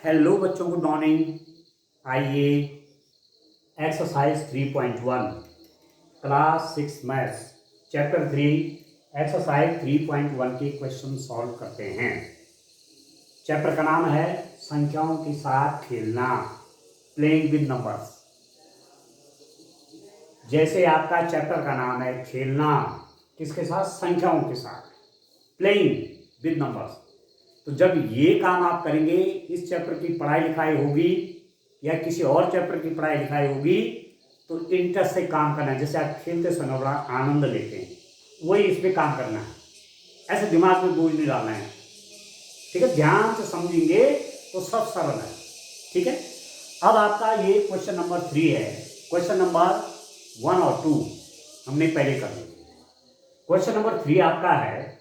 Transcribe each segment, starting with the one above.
Hello बच्चों, good morning. आइए exercise 3.1 class 6 maths chapter 3 exercise 3.1 के क्वेश्चन सॉल्व करते हैं। चैप्टर का नाम है संख्याओं के साथ खेलना, प्लेइंग विद नंबर्स। जैसे आपका चैप्टर का नाम है खेलना, किसके साथ? संख्याओं के साथ, प्लेइंग विद नंबर्स। तो जब ये काम आप करेंगे, इस चैप्टर की पढ़ाई लिखाई होगी या किसी और चैप्टर की पढ़ाई लिखाई होगी, तो इंटरेस्ट से काम करना है। जैसे आप खेलते समय बड़ा आनंद लेते हैं, वही इस पर काम करना है। ऐसे दिमाग में बोझ नहीं डालना है, ठीक है? ध्यान से समझेंगे तो सब सरल है, ठीक है? अब आपका ये क्वेश्चन नंबर 3 है। क्वेश्चन नंबर 1 और 2 हमने पहले कर लिया। क्वेश्चन नंबर 3 आपका है,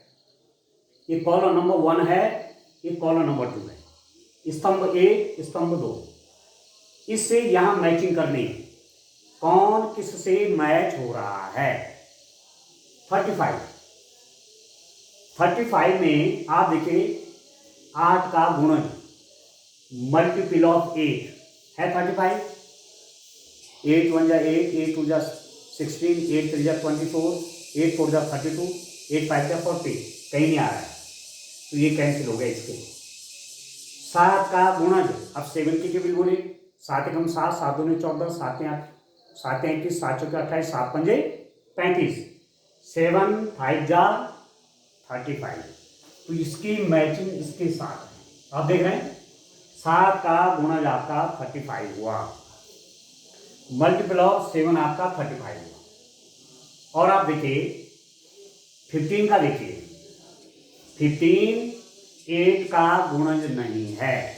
ये कॉलम नंबर 1 है, ये कॉलम नंबर 2 है। स्तंभ 1, स्तंभ 2, इससे यहां मैचिंग करनी है। कौन किससे मैच हो रहा है? 35 में आप देखिए 8 का गुणज, मल्टीपल ऑफ 8 है 35। 8 1 जा 8, 8 2 जा 16, 8 3 जा 24, 8 4 जा 32, 8 5 जा 40। कहीं नहीं आ रहा है, तो ये कैंसिल हो गया इसके। 7 का गुणज, अब 7 की टेबल बोली। 7 एकम 7, 7 दूनी 14, 7 21, 7 चौके 28, 7 पंजे 35, 7 5 जा 35। तो इसकी मैचिंग इसके साथ है। आप देख रहे हैं 7 का गुणज आपका 35 हुआ, मल्टीपल ऑफ 7 आपका 35 हुआ। और आप देखिए 15 का, देखिए 15 8 का गुणज नहीं है।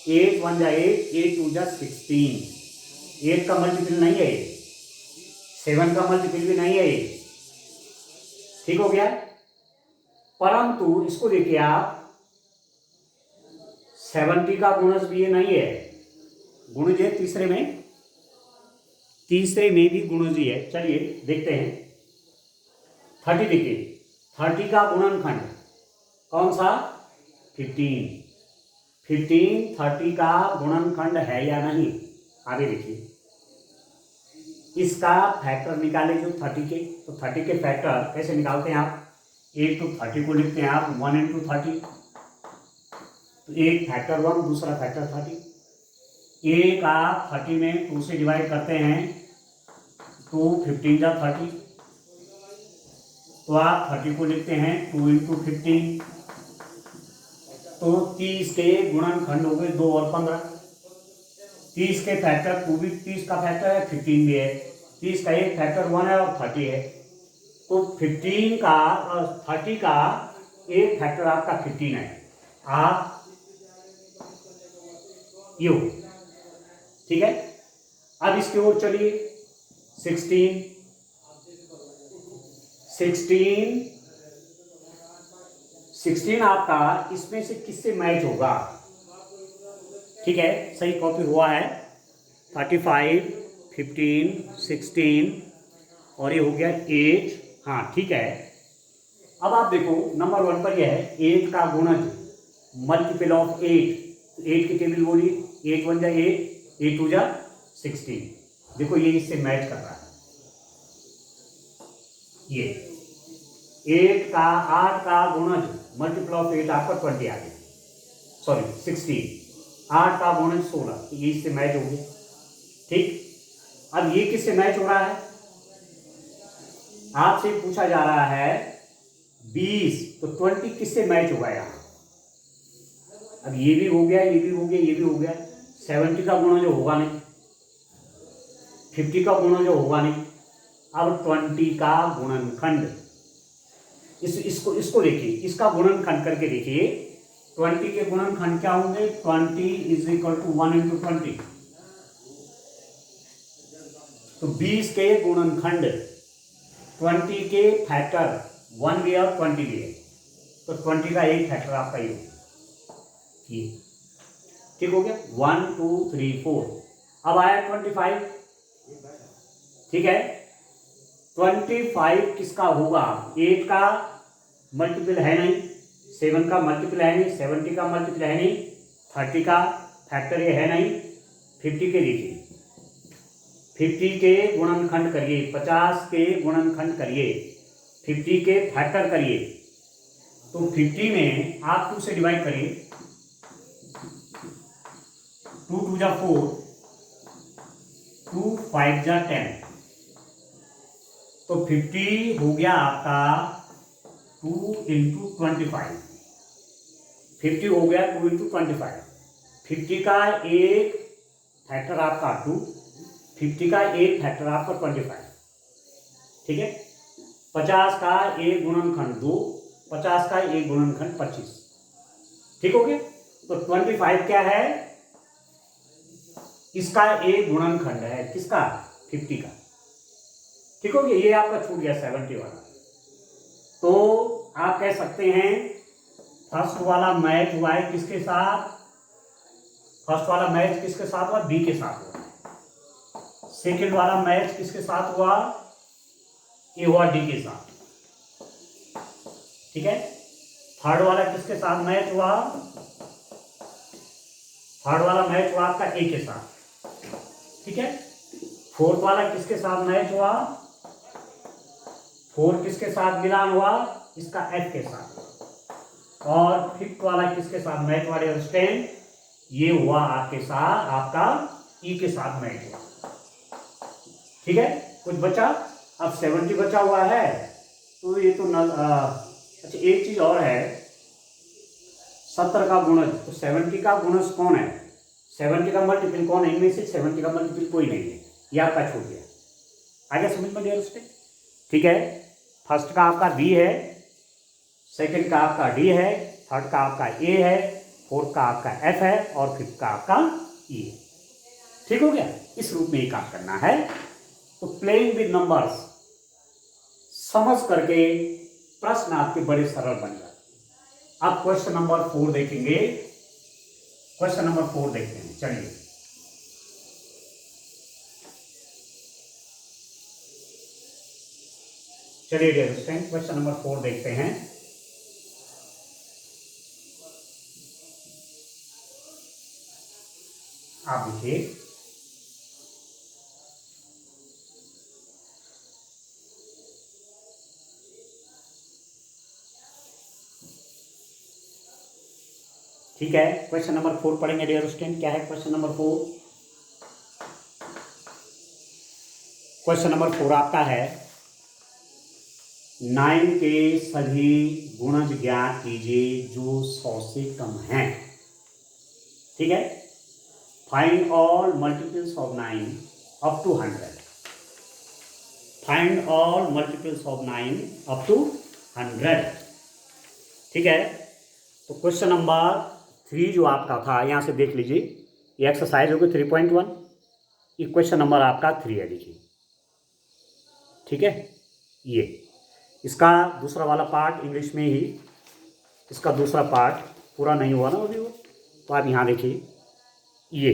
8 1 जा 8, 8 2 जा 16, 8 का मल्टीपल नहीं है, 7 का मल्टीपल भी नहीं है, ठीक हो गया। परंतु इसको देखिए आप, 70 का गुणज भी ये नहीं है। गुणज है तीसरे में भी गुणज ही है। चलिए देखते हैं। 30 देखिए, 30 का गुणनखंड कौन सा? 15। 30 का गुणनखंड है या नहीं? आगे देखिए, इसका फैक्टर निकाले जो 30 के। तो 30 के फैक्टर कैसे निकालते हैं आप? 1 to 30 को लिखते हैं आप 1 into 30। तो एक फैक्टर 1, दूसरा फैक्टर 30। एक आप 30 में 2 से डिवाइड करते हैं, 2 15 जा 30। तो आप 30 को लिखते हैं 2 into 15। तो 30 के गुणनखंड हो गए 2 और 15। 30 के फैक्टर 2 भी 30 का फैक्टर है, 15 भी है। 30 का एक फैक्टर 1 है और 30 है। तो 15 का और 30 का एक फैक्टर आपका 15 है। आप ये हो, ठीक है? अब इसकी ओर चलिए। 16 आपका इसमें से किससे मैच होगा? ठीक है, सही कॉपी हुआ है। 35 15 16 और ये हो गया 8। हाँ ठीक है। अब आप देखो नंबर 1 पर यह है 8 का गुणज, मल्टीपल ऑफ 8। 8 की टेबल बोली, 8 1 जा 8, 8 2 जा 16। देखो ये इससे मैच कर रहा है। ये 8 का गुणज, मल्टीपल ऑफ 8 आपका 20 आ गया, सॉरी 16। 8 का गुणज 16, तो ये इससे मैच हो गया, ठीक। अब ये किससे मैच हो रहा है? आपसे पूछा जा रहा है 20, तो 20 किससे मैच होगा यहाँ? अब ये भी हो गया, ये भी हो गया, ये भी हो गया। 70 का गुणज होगा नहीं, 50 का गुणज होगा नहीं। अब 20 का गुणनखंड, इसको देखिए, इसका गुणनखंड करके देखिए। 20 के गुणनखंड क्या होंगे? 20 इज इक्वल टू 1 into 20। तो 20 के गुणनखंड 20 के फैक्टर 1 भी है और 20 भी है, तो 20 का एक फैक्टर आपका ये, ठीक हो गया। 1 2 3 4। अब आया 25, ठीक है। 25 किसका होगा? 8 का मल्टीपल है नहीं, 7 का मल्टीपल है नहीं, 70 का मल्टीपल है नहीं, 30 का फैक्टर ये है नहीं, 50 के लीजिए, 50 के गुणनखंड करिए, 50 के गुणनखंड करिए, 50 के फैक्टर करिए। तो 50 में आप 2 से डिवाइड करिए, 2 2 जा 4, 2 5 जा 10, तो 50 हो गया आपका 2 इंटू 25, 50 हो गया 2 इंटू 25, 50 का एक फैक्टर आपका 2, 50 का एक फैक्टर आपका 25, ठीक है। 50 का एक गुणनखंड 2, 50 का एक गुणनखंड 25, ठीक हो गया। तो 25 क्या है, इसका एक गुणनखंड है, किसका, 50 का, ठीक हो गया। ये आपका छूट गया 70 वाला। तो आप कह सकते हैं फर्स्ट वाला मैच हुआ है किसके साथ, फर्स्ट वाला मैच किसके साथ हुआ, बी के साथ हुआ। सेकंड वाला मैच किसके साथ हुआ, ए हुआ डी के साथ, ठीक है। थर्ड वाला किसके साथ मैच हुआ, थर्ड वाला मैच हुआ आपका ए के साथ, ठीक है। फोर्थ वाला किसके साथ मैच हुआ, फोर किसके साथ मिलान हुआ, इसका एफ के साथ। और फिफ्थ वाला किसके साथ मैच हुआ, अंडरस्टैंड, ये हुआ आपके साथ, आपका ई के साथ मैच हुआ, ठीक है। कुछ बचा, अब 70 बचा हुआ है, तो ये तो अच्छा एक चीज और है, 70 का गुणज, तो 70 का गुणज कौन है, 70 का मल्टीपल कौन है, इनमें से 70 का मल्टीपल कोई नहीं है, ये आपका छूट गया। आगे समझ में डियर स्टूडेंट, ठीक है। फर्स्ट का आपका बी है, सेकंड का आपका डी है, थर्ड का आपका ए है, फोर्थ का आपका एफ है, और फिफ्थ का आपका ई है, ठीक हो गया। इस रूप में ही काम करना है। तो प्लेइंग विद नंबर्स समझ करके प्रश्न आपके बड़े सरल बन जाते हैं। अब क्वेश्चन नंबर 4 देखेंगे, क्वेश्चन नंबर 4 देखते हैं, चलिए। चलिए डियर स्टूडेंट, क्वेश्चन नंबर 4 देखते हैं। आप देखिए, ठीक है। क्वेश्चन नंबर 4 पढ़ेंगे डियर स्टूडेंट। क्या है क्वेश्चन नंबर 4, क्वेश्चन नंबर 4 आपका है 9 के सभी गुणज ज्ञात कीजिए जो 100 से कम हैं, ठीक है। Find all multiples of 9 up to 100, find all multiples of 9 up to 100, ठीक है। तो क्वेश्चन नंबर 3 जो आपका था, यहां से देख लीजिए, ये एक्सरसाइज होगी 3.1, ये क्वेश्चन नंबर आपका 3 है, देखिए, ठीक है। ये इसका दूसरा वाला पार्ट इंग्लिश में ही, इसका दूसरा पार्ट पूरा नहीं हुआ ना अभी वो, तो आप यहाँ देखिए, ये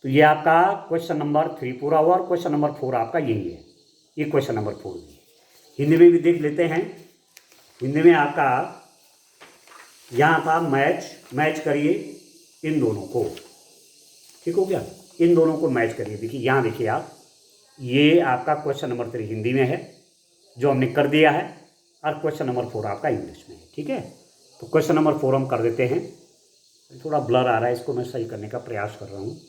तो ये आपका क्वेश्चन नंबर 3 पूरा हुआ, और क्वेश्चन नंबर 4 आपका यही है, ये क्वेश्चन नंबर 4 भी। हिंदी में भी देख लेते हैं। हिंदी में आपका यहाँ था मैच करिए इन दोनों को, ठीक हो गया, इन दोनों को मैच करिए। देखिए यहाँ देखिए आप, ये आपका क्वेश्चन नंबर 3 हिंदी में है जो हमने कर दिया है, और क्वेश्चन नंबर 4 आपका इंग्लिश में है, ठीक है। तो क्वेश्चन नंबर 4 हम कर देते हैं। थोड़ा ब्लर आ रहा है, इसको मैं सही करने का प्रयास कर रहा हूँ।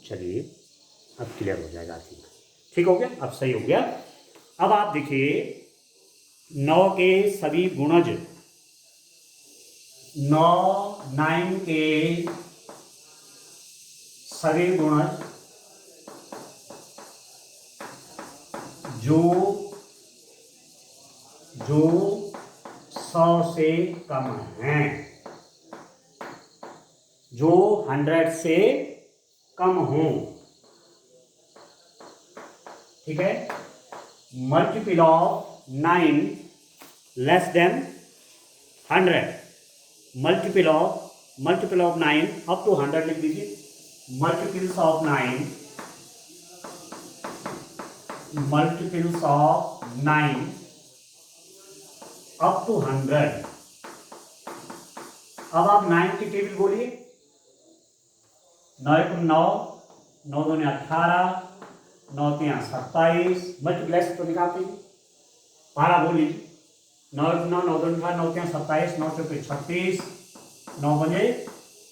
चलिए अब क्लियर हो जाएगा, ठीक हो गया, अब सही हो गया। अब आप देखिए 9 के सभी गुणज, 9 के सभी गुणज जो 100 से कम हैं, जो 100 से कम हों, ठीक है। Multiple of 9 less than 100, multiple of 9 up to 100 लिख दीजिए। Multiples of 9 multiples of 9 up to 100। अब आप 9 की टेबल बोलिए। 9 को 9, 9 दूनी 18, 9 3 27, मल्टीप्लाई तो निकालते हैं। 12 बोलिए। 9 9 9 2 9 9 3 27, 9 चौके 36, 9 बजे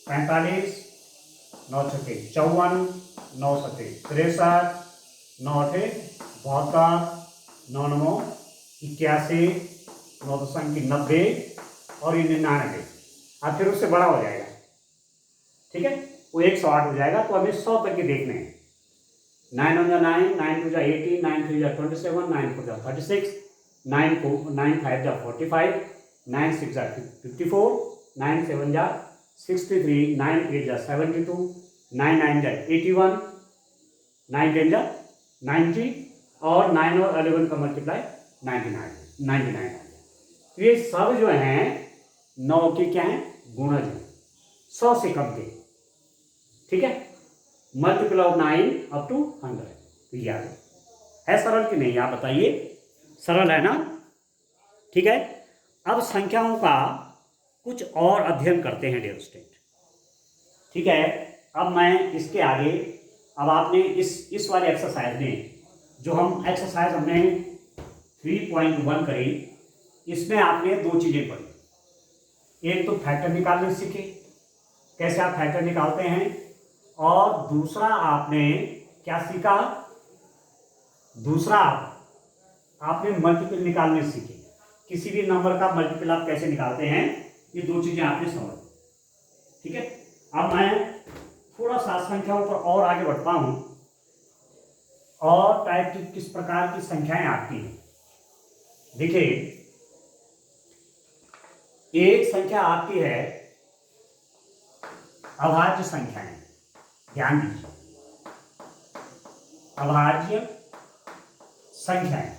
45, 9 छक्के 54, 9 सत्ते 63, 9 अठे 72, 9 9 81, 9 दशम 90 और ये 99। अब फिर उससे बड़ा हो जाएगा, ठीक है, वो 108 हो जाएगा। तो हमें 100 तक के देखने हैं। 9 1 9, 9 2 18, 9 3 27, 9 4 36, 9 5 45, 9 6 54, 9 7 63, 9 8 72, 9 9 81, 9 10 90 और 9 और 11 का मल्टीप्लाई 99। तो ये सब जो हैं 9 के क्या हैं, गुणज हैं, 100 से कम के, ठीक है। Multiple of 9 up to 100। तो याद है सरल कि नहीं, आप बताइए, सरल है ना, ठीक है। अब संख्याओं का कुछ और अध्ययन करते हैं डियर स्टूडेंट, ठीक है। अब मैं इसके आगे, अब आपने इस वाले एक्सरसाइज में, जो हम एक्सरसाइज हमने 3.1 करी, इसमें आपने दो चीजें पढ़ी। एक तो फैक्टर निकालने सीखे, कैसे आप फैक्टर निकालते हैं, और दूसरा आपने क्या सीखा, दूसरा आपने मल्टीपल निकालने सीखे। किसी भी नंबर का मल्टीपल आप कैसे निकालते हैं, ये दो चीजें आपने समझ, ठीक है। अब मैं थोड़ा सा संख्याओं पर और आगे बढ़ता हूं, और टाइप की किस प्रकार की संख्याएं आती हैं। देखिए, एक संख्या आती है अभाज्य संख्याएं, ध्यान दीजिए, अभाज्य संख्याएं।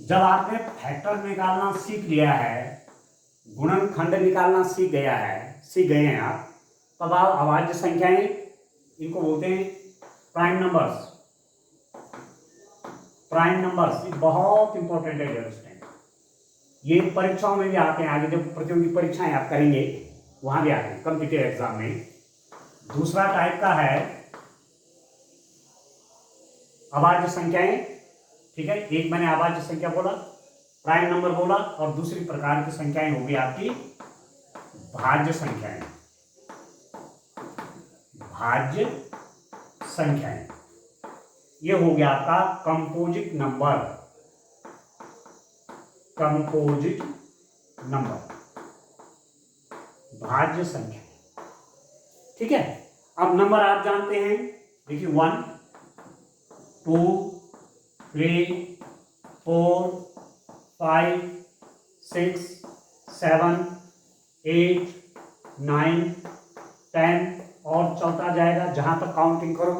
जब आपने फैक्टर निकालना सीख लिया है, गुणनखंड निकालना सीख गए हैं आप, तब आप अभाज्य संख्याएं, इनको बोलते हैं प्राइम नंबर्स। प्राइम नंबर्स ये बहुत इंपॉर्टेंट है डियर स्टूडेंट, ये परीक्षाओं में भी आते हैं, आगे जब प्रतियोगी परीक्षाएं आप करेंगे वहां भी आते हैं, कॉम्पिटिटिव एग्जाम में। दूसरा टाइप का है अभाज्य संख्याएं, ठीक है। एक मैंने अभाज्य संख्या बोला, प्राइम नंबर बोला, और दूसरी प्रकार की संख्याएं होगी आपकी भाज्य संख्याएं। भाज्य संख्याएं, ये हो गया आपका कंपोजिट नंबर। कंपोजिट नंबर, भाज्य संख्या, ठीक है। अब नंबर आप जानते हैं, देखिए 1 2 3 4 5 6 7 8 9 10 और चलता जाएगा जहां तक काउंटिंग करो।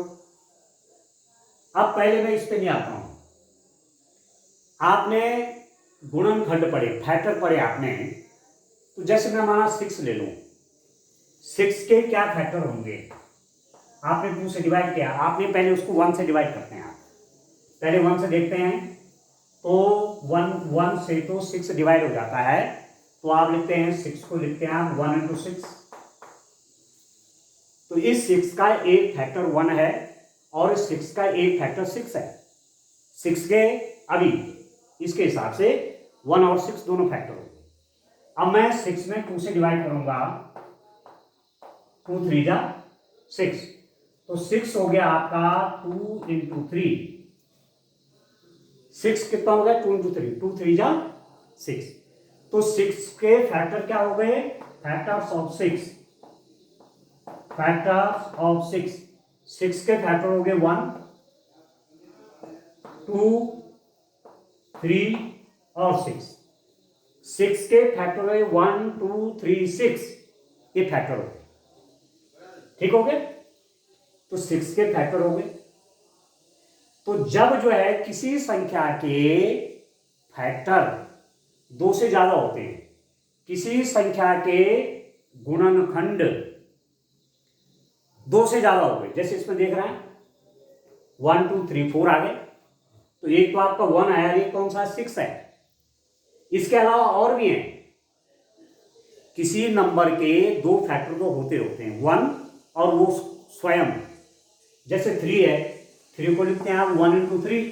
अब पहले मैं इस पे नहीं आता हूं, आपने गुणनखंड पढ़े, फैक्टर पढ़े आपने, तो जैसे मैं माना 6 ले लूं, 6 के क्या फैक्टर होंगे, आपने 2 से डिवाइड किया, आपने पहले उसको 1 से डिवाइड करते हैं। आप पहले 1 से देखते हैं, तो 1 से तो 6 डिवाइड हो जाता है, तो आप लिखते हैं 6 को लिखते हैं आप 1 into 6। तो इस 6 का एक फैक्टर 1 है और इस 6 का एक फैक्टर 6 है। 6 के अभी इसके हिसाब से 1 और 6 दोनों फैक्टर हो। अब मैं 6 में 2 से डिवाइड करूंगा, 2 3 जा 6, तो 6 हो गया आपका 2 into 3। 6 कितना हो गया, 2 into 3, 2 3 जा 6। तो 6 के फैक्टर क्या हो गए, फैक्टर्स ऑफ 6, फैक्टर्स ऑफ 6। 6 के फैक्टर हो गए 1 2 3 और 6। 6 के फैक्टर हो गए 1 2 3 6, ये फैक्टर हो गए, ठीक हो गए। तो 6 के फैक्टर हो गए। तो जब जो है किसी संख्या के फैक्टर 2 से ज्यादा होते हैं, किसी संख्या के गुणनखंड 2 से ज्यादा हो गए, जैसे इसमें देख रहे हैं 1 2 3 4 आ गए, तो एक तो आपका 1 आया, ये कौन सा 6 है, इसके अलावा और भी हैं, किसी नंबर के दो फैक्टर तो होते हैं, 1 और वो स्वयं, जैसे 3 है, 3 को लिखते हैं आप 1 इंटू 3,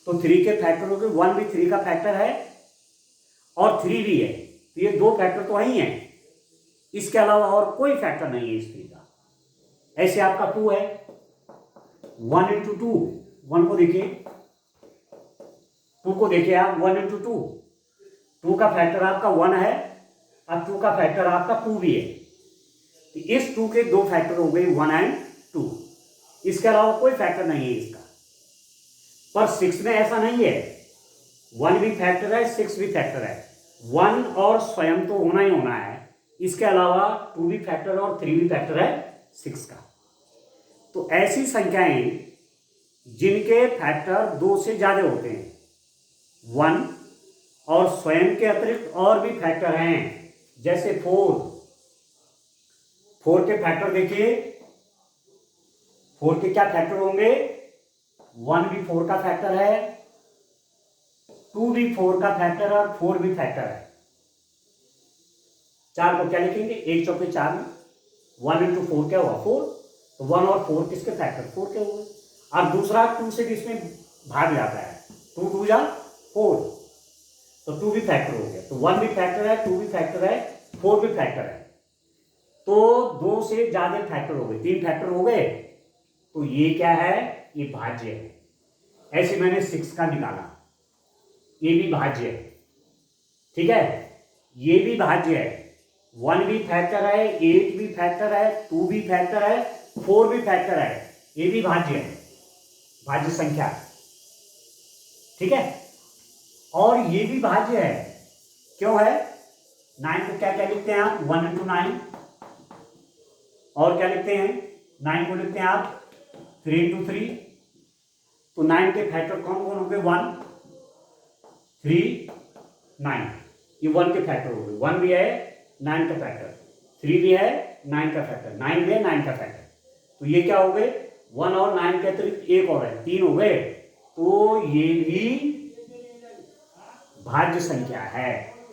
तो 3 के फैक्टर हो गए, 1 भी 3 का फैक्टर है और 3 भी है, तो ये दो फैक्टर तो ही हैं, इसके अलावा और कोई फैक्टर नहीं है इस 3 का। ऐसे आपका 2 है, 1 इंटू 2, 1 को देखिए, 2 को देखिए आप, 1 इंटू 2, 2 का फैक्टर आपका 1 है, अब 2 का फैक्टर आपका 2 भी है, तो इस 2 के दो फैक्टर हो गए 1 एंड 2, इसके अलावा कोई फैक्टर नहीं है इसका। पर 6 में ऐसा नहीं है, 1 भी फैक्टर है, 6 भी फैक्टर है, 1 और स्वयं तो होना ही होना है, इसके अलावा 2 भी फैक्टर और 3 भी फैक्टर है 6 का। तो ऐसी संख्याएं जिनके फैक्टर 2 से ज्यादा होते हैं, 1 और स्वयं के अतिरिक्त और भी फैक्टर हैं, जैसे 4 के फैक्टर देखिए, 4 के क्या फैक्टर होंगे, 1 भी 4 का फैक्टर है, 2 भी 4 का फैक्टर है और 4 भी फैक्टर है। 4 को क्या लिखेंगे, 1 चौके 4 में 1 इंटू 4 क्या हुआ 4, तो 1 और 4 किसके फैक्टर 4 के हुए। और दूसरा 2 से भी इसमें भाग जाता है, 2 2 जा 4, तो 2 भी फैक्टर हो गया, तो 1 भी फैक्टर है, 2 भी फैक्टर है, 4 भी फैक्टर है, तो 2 से ज्यादा फैक्टर हो गए, 3 फैक्टर हो गए, तो ये क्या है, ये भाज्य है। ऐसे मैंने 6 का निकाला, ये भी भाज्य है, ठीक है, ये भी भाज्य है, 1 भी फैक्टर है, 8 भी फैक्टर है, 2 भी फैक्टर है, 4 भी फैक्टर है, ये भी भाज्य है, भाज्य संख्या, ठीक है। और ये भी भाज्य है, क्यों है, 9 को क्या क्या लिखते हैं आप, 1 इंटू 9, और क्या लिखते हैं, 9 को लिखते हैं आप 3 इंटू 3, तो 9 के फैक्टर कौन कौन हो गए, 1 3 9, ये 1 के फैक्टर हो गए, 1 भी है 9 का फैक्टर, 3 भी है 9 का फैक्टर, 9 भी है 9 का फैक्टर, तो ये क्या हो गए, 1 और 9 के अतिरिक्त एक और है, 3 हो गए, तो ये भी भाज्य संख्या है,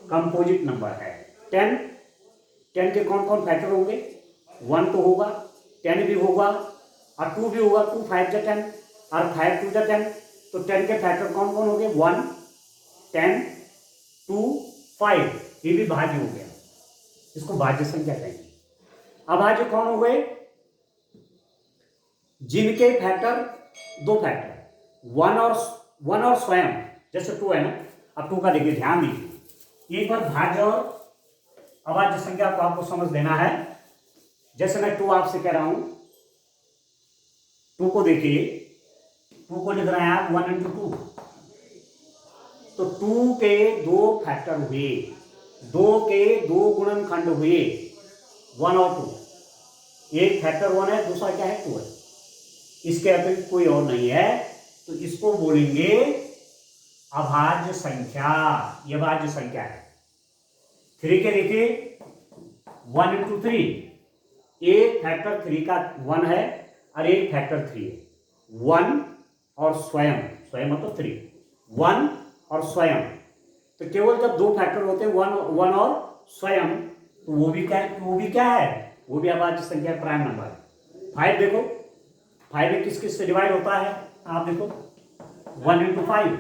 कंपोजिट नंबर है। 10 के कौन कौन फैक्टर होंगे, 1 तो होगा, 10 भी होगा और 2 भी होगा, 2 5 जा 10 और 5 2 जा 10, तो 10 के फैक्टर कौन कौन हो गए, 1 10 2 5, ये भी भाज्य हो गया, इसको भाज्य संख्या कहेंगे। अभाज्य कौन हो गए, जिनके फैक्टर दो फैक्टर, 1 और स्वयं, जैसे 2 है ना, अब 2 का देखिए, ध्यान दीजिए, एक बार भाज्य और अभाज्य संख्या को आपको समझ लेना है। जैसे मैं 2 आपसे कह रहा हूं, 2 को देखिए, 2 को लिख रहे हैं आप 1 इंटू 2, तो 2 के दो फैक्टर हुए, 2 के दो गुणनखंड हुए, 1 और 2, एक फैक्टर 1 है, दूसरा क्या है 2 है, इसके अतिरिक्त कोई और नहीं है, तो इसको बोलेंगे अभाज्य संख्या, यह भाज्य संख्या है। 3 के देखिए, 1 इंटू 3, एक फैक्टर 3 का 1 है और एक फैक्टर 3 है, 1 और स्वयं, स्वयं मतलब 3, 1 और स्वयं, तो केवल जब दो फैक्टर होते हैं 1 और स्वयं, तो वो भी क्या है, वो भी अभाज्य संख्या, प्राइम नंबर है। 5 देखो, 5 में किस किस से डिवाइड होता है, आप देखो 1 इंटू 5,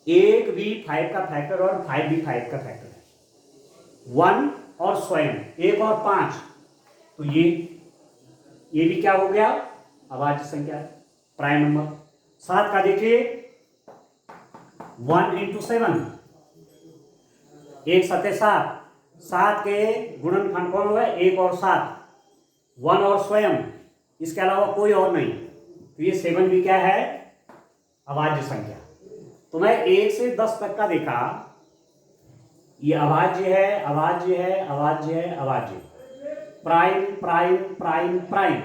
एक भी 5 का फैक्टर और 5 भी 5 का फैक्टर है, 1 और स्वयं, 1 और 5, तो ये भी क्या हो गया, अभाज्य संख्या, प्राइम नंबर। 7 का देखिए, 1 इंटू 7, 1 7 7, 7 के गुणनखंड कौन हुआ, 1 और 7, 1 और स्वयं, इसके अलावा कोई और नहीं, तो ये 7 भी क्या है, अभाज्य संख्या। तो मैं 1 से 10 तक का देखा, ये अभाज्य है, अभाज्य है, अभाज्य है, अभाज्य, prime prime prime prime,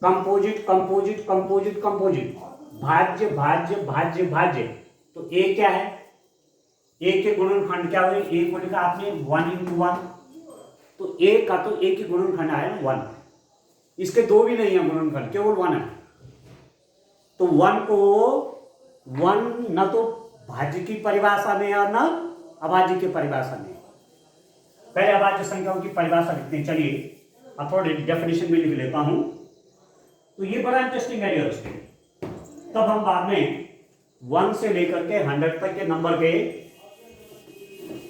composite composite composite composite, भाज्य भाज्य भाज्य भाज्य, तो एक क्या है, एक के गुणनखंड क्या हुए, एक को लिखा आपने 1 इंटू 1, तो एक का तो एक ही गुणनखंड आया ना 1, इसके दो भी नहीं है गुणनखंड, केवल 1 है, तो 1 को वन न तो भाज्य की परिभाषा में और न अभाज्य की परिभाषा में। पहले अभाज्य संख्याओं की परिभाषा लिखते हैं। चलिए अब थोड़ी डेफिनेशन भी लिख लेता हूं। तो ये बड़ा इंटरेस्टिंग है उसके, तब हम बाद में 1 से लेकर के 100 तक के नंबर के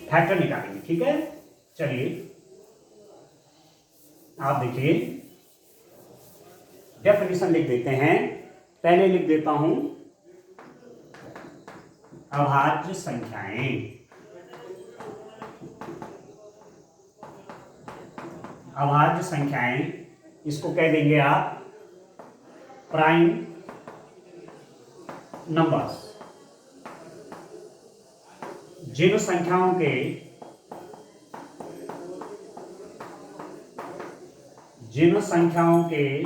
फैक्टर निकालेंगे, ठीक है। चलिए आप देखिए, डेफिनेशन लिख देते हैं। पहले लिख देता हूं अभाज्य संख्याएं। अभाज्य संख्याएं, इसको कह देंगे आप प्राइम नंबर्स। जिन संख्याओं के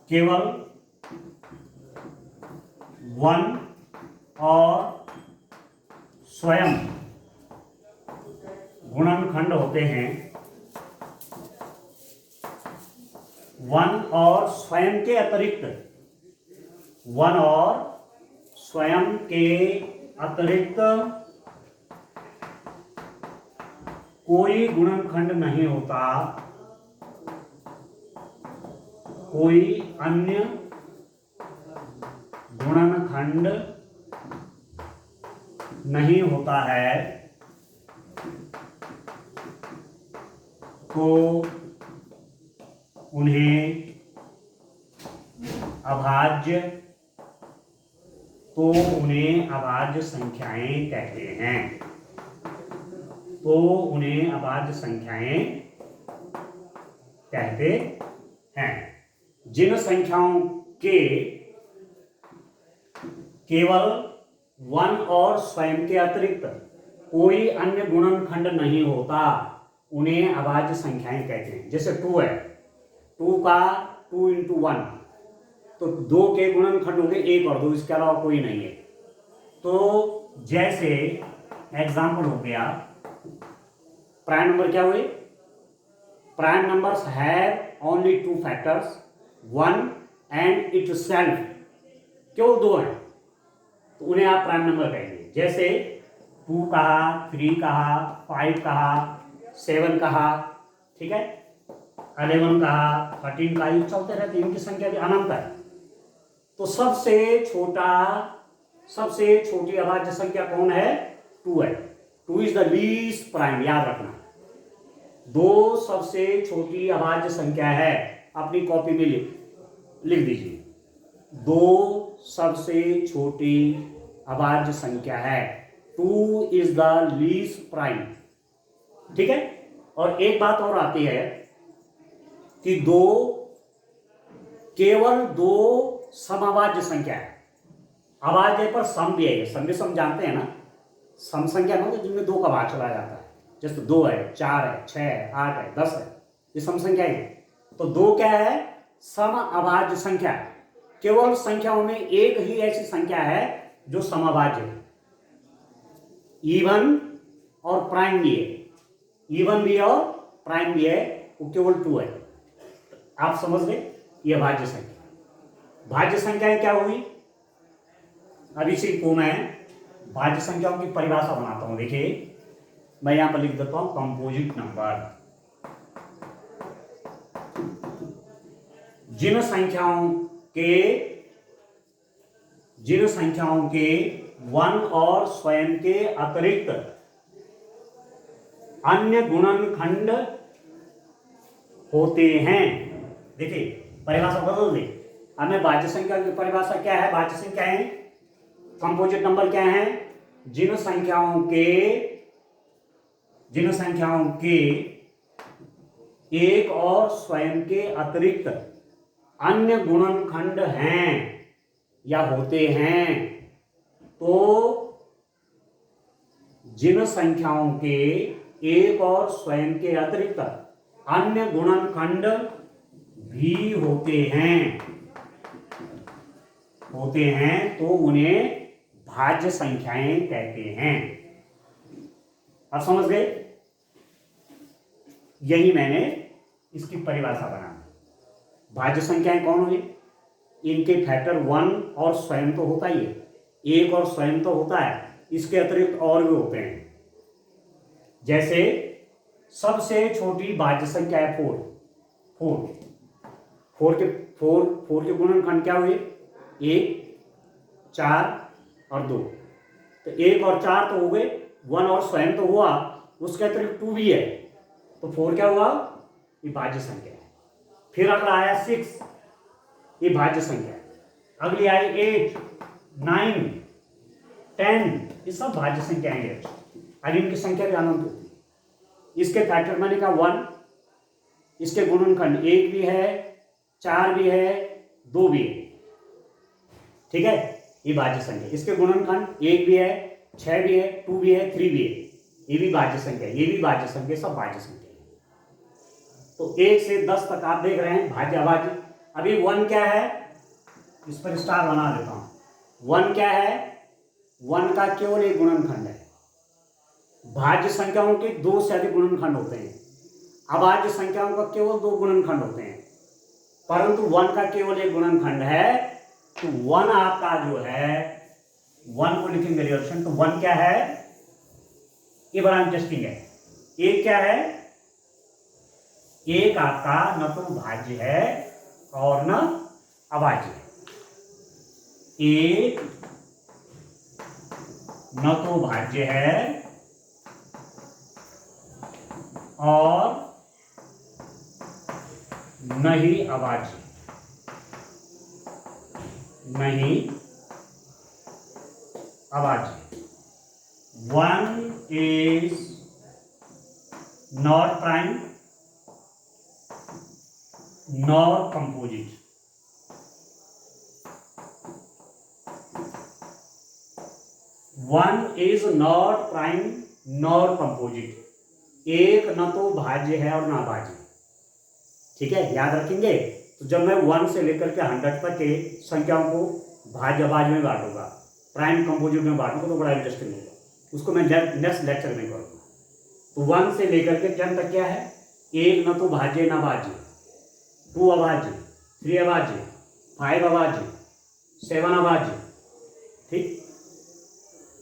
केवल 1 और स्वयं गुणनखंड होते हैं, 1 और स्वयं के अतिरिक्त, 1 और स्वयं के अतिरिक्त कोई गुणनखंड नहीं होता, कोई अन्य गुणनखंड नहीं होता है, तो उन्हें अभाज्य संख्याएं कहते हैं। तो उन्हें अभाज्य संख्याएं कहते हैं। जिन संख्याओं के केवल 1 और स्वयं के अतिरिक्त कोई अन्य गुणनखंड नहीं होता, उन्हें अभाज्य संख्याएं कहते हैं। जैसे 2 है, 2 का 2 इंटू 1, तो 2 के गुणनखंड होंगे 1 और 2, इसके अलावा कोई नहीं है। तो जैसे एग्जाम्पल हो गया, प्राइम नंबर क्या हुए? Prime numbers have only 2 factors, 1 and itself. केवल 2 हैं, तो उन्हें आप प्राइम नंबर कहेंगे। जैसे 2 कहा, 3 कहा, 5 कहा, 7 कहा, ठीक है, 11 कहा, 13 कहा, ये चलते रहते हैं, इनकी संख्या भी अनंत है। तो सबसे छोटी अभाज्य संख्या कौन है? 2 है। 2 इज द लीस्ट प्राइम, याद रखना। 2 सबसे छोटी अभाज्य संख्या है, अपनी कॉपी में लिख दीजिए। 2 सबसे छोटी अभाज्य संख्या है, 2 इज द लीस्ट प्राइम, ठीक है। और एक बात और आती है कि केवल 2 समअभाज्य संख्या है। अभाज्य पर सम भी है, सम भी सम जानते हैं ना, सम संख्या ना जिनमें 2 का भाग चला जाता है। जैसे 2 है, 4 है, 6 है, 8 है, 10 है, ये सम संख्या है। तो 2 क्या है? समअभाज्य संख्या। केवल संख्याओं में एक ही ऐसी संख्या है जो समअभाज्य है, इवन और प्राइम भी है, इवन भी और प्राइम भी है, वो केवल 2 है। आप समझ गए? ये भाज्य संख्या। भाज्य संख्याएं क्या हुई? अब इसी को मैं भाज्य संख्याओं की परिभाषा बनाता हूं। देखिए मैं यहां पर लिख देता हूं कंपोजिट नंबर। जिन संख्याओं के 1 और स्वयं के अतिरिक्त अन्य गुणनखंड होते हैं। देखिए परिभाषा बदल दे। हमें भाज्य संख्या की परिभाषा क्या है? भाज्य संख्या है, कंपोजिट नंबर क्या है? जिन संख्याओं के 1 और स्वयं के अतिरिक्त अन्य गुणनखंड हैं या होते हैं। तो जिन संख्याओं के 1 और स्वयं के अतिरिक्त अन्य गुणनखंड भी होते हैं तो उन्हें भाज्य संख्याएं कहते हैं। अब समझ गए? यही मैंने इसकी परिभाषा बनाई। भाज्य संख्याएं कौन हुई? इनके फैक्टर 1 और स्वयं तो होता ही है, 1 और स्वयं तो होता है, इसके अतिरिक्त और भी होते हैं। जैसे सबसे छोटी भाज्य संख्या है 4। 4 के गुणनखंड क्या हुए? 1, 4 और 2। तो 1 और 4 तो हो गए, 1 और स्वयं तो हुआ, उसके अतिरिक्त 2 भी है, तो 4 क्या हुआ? ये भाज्य संख्या है। फिर अगला आया 6, ये भाज्य संख्या है। अगली आई 8, 9, 10, ये सब भाज्य संख्याएं हैं। अब इनकी संख्या भी अनंत होती है। इसके फैक्टर मैंने कहा 1, इसके गुणनखंड 1 भी है, 4 भी है, 2 भी है, ठीक है, ये भाज्य संख्या। इसके गुणनखंड 1 भी है, 6 भी है, 2 भी है, 3 भी है, ये भी भाज्य संख्या, ये भी भाज्य संख्या, सब भाज्य संख्या है। तो 1 से 10 तक आप देख रहे हैं भाज्य अभाज्य। अभी 1 क्या है? इस पर स्टार बना देता हूं। 1 क्या है? 1 का केवल एक गुणनखंड है। भाज्य संख्याओं के 2 से अधिक गुणनखंड होते हैं, अभाज्य संख्याओं का केवल 2 गुणनखंड होते हैं, परंतु 1 का केवल एक गुणनखंड है। तो 1 आपका जो है, 1 को लिखेंगे रिएक्शन, तो 1 क्या है? ये बड़ा इंटरेस्टिंग है। 1 क्या है? 1 आपका न तो भाज्य है और न अभाज्य है। 1 न तो भाज्य है और न ही अभाज्य, नहीं अभाज्य। 1 is not prime nor composite. 1 is not prime nor composite. 1 न तो भाज्य है और न अभाज्य, ठीक है, याद रखेंगे। तो जब मैं 1 से लेकर के 100 तक के संख्याओं को भाज्य अभाज्य में बांटूंगा, प्राइम कंपोजिट में बांटूंगा, तो बड़ा इंटरेस्टिंग होगा। उसको मैं नेक्स्ट लेक्चर में करूंगा। तो 1 से लेकर के 10 तक क्या है? 1 न तो भाज्य न अभाज्य, 2 अभाज्य, 3 अभाज्य, 5 अभाज्य, 7 अभाज्य, ठीक।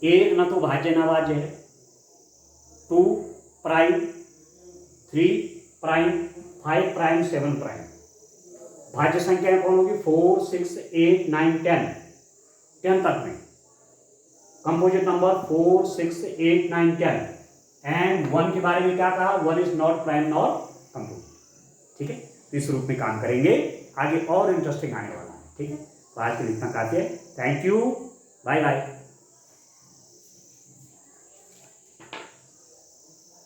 1 न तो भाज्य न अभाज्य है, 2 प्राइम, 3 प्राइम, 5 प्राइम, 7 प्राइम। भाज्य संख्याएं कौन होगी? 4, 6, 8, 9, 10, 10 तक में कंपोजिट नंबर 4, 6, 8, 9, 10। एंड 1 के बारे में क्या कहा? 1 is not prime not composite, ठीक है। तो इस रूप में काम करेंगे, आगे और इंटरेस्टिंग आने वाला है, ठीक है। तो आज के लिए इतना काफी है। Thank you, bye bye.